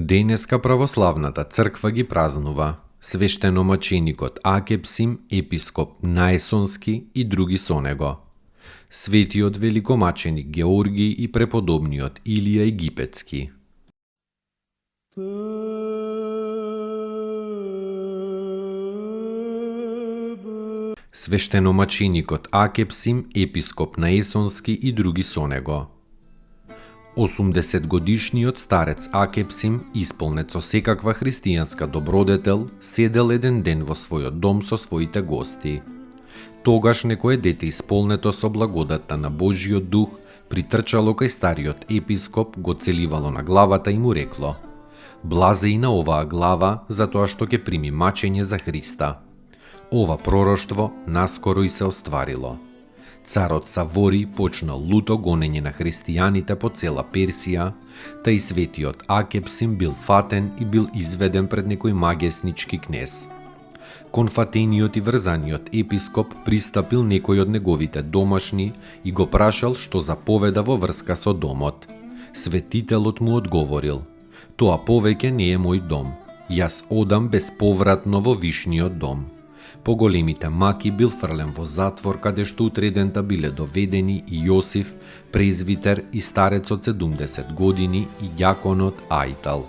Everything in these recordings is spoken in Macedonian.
Денеска православната црква ги празнува свештеномаченикот Акепсим, епископ Наесонски и други со него, светиот великомаченик Георгий и преподобниот Илија Египетски. Свештеномаченикот Акепсим, епископ Наесонски и други со него. 80-годишниот старец Акепсим, исполнет со секаква христијанска добродетел, седел еден ден во својот дом со своите гости. Тогаш некое дете исполнето со благодатта на Божиот дух притрчало кај стариот епископ, го целивало на главата и му рекло: "Блазе и на оваа глава, затоа што ќе прими мачење за Христа." Ова пророштво наскоро и се остварило. Царот Савори почнал люто гонење на христијаните по цела Персија, та и светиот Акепсим бил фатен и бил изведен пред некој магеснички кнез. Конфатениот и врзаниот епископ пристапил некој од неговите домашни и го прашал што заповеда во врска со домот. Светителот му одговорил: "Тоа повеќе не е мој дом. Јас одам безповратно во вишниот дом." По големите маки бил фрлен во затвор, каде што утредента биле доведени и Јосиф, презвитер и старец од 70 години и ѓаконот Ајтал.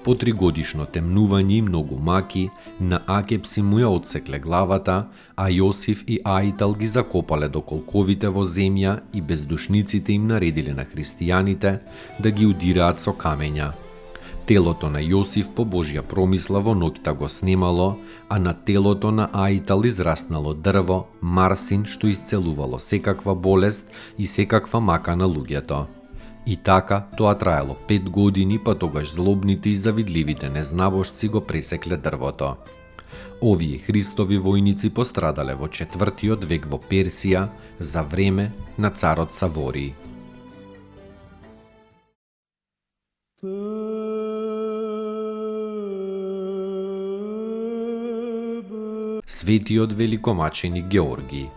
По 3-годишно темнување и многу маки, на Акепсим му ја одсекле главата, а Јосиф и Ајтал ги закопале до колковите во земја и бездушниците им наредиле на христијаните да ги удираат со камења. Телото на Јосиф по Божја промисла во ноќта го снемало, а на телото на Ајтал израснало дрво, марсин, што исцелувало секаква болест и секаква мака на луѓето. И така, тоа траело 5 години, па тогаш злобните и завидливите незнабожци го пресекле дрвото. Овие Христови војници пострадале во 4-тиот век во Персија за време на царот Савори. Светиот великомаченик Георгий.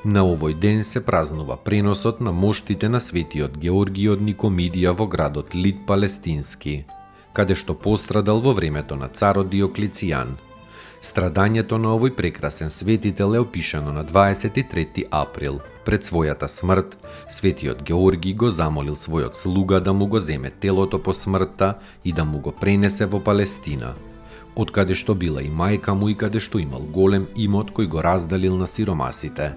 На овој ден се празнува преносот на моштите на светиот Георгий од Никомидија во градот Лид Палестински, каде што пострадал во времето на царот Диоклецијан. Страдањето на овој прекрасен светител е опишано на 23 април. Пред својата смрт, светиот Георгий го замолил својот слуга да му го земе телото по смртта и да му го пренесе во Палестина, од каде што била и мајка му и каде што имал голем имот кој го разделил на сиромасите.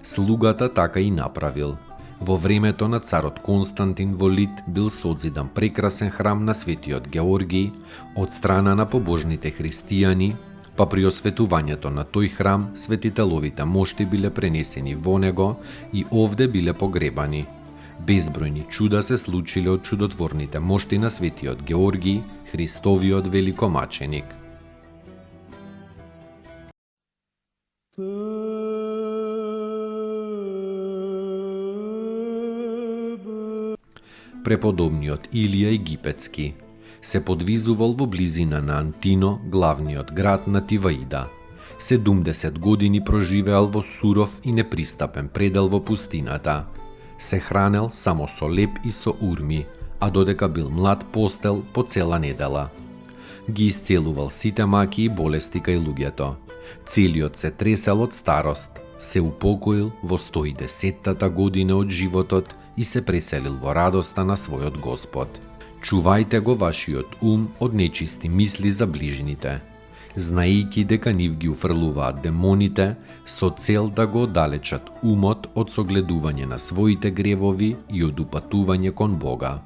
Слугата така и направил. Во времето на царот Константин во Лид бил созидан прекрасен храм на светиот Георгий од страна на побожните христијани, па при осветувањето на тој храм светителовите мошти биле пренесени во него и овде биле погребани. Безбројни чуда се случиле од чудотворните мошти на светиот Георгий, Христовиот великомаченик. Преподобниот Илија Египетски се подвизувал во близина на Антино, главниот град на Тиваида. 70 години проживеал во суров и непристапен предел во пустината. Се хранел само со леп и со урми, а додека бил млад постел по цела недела. Ги исцелувал сите маки и болести кај луѓето. Целиот се тресел од старост, се упокоил во 110-та година од животот и се преселил во радоста на својот Господ. Чувајте го вашиот ум од нечисти мисли за ближните, знаејќи дека нив ги уфрлуваат демоните со цел да го оддалечат умот од согледување на своите гревови и од упатување кон Бога.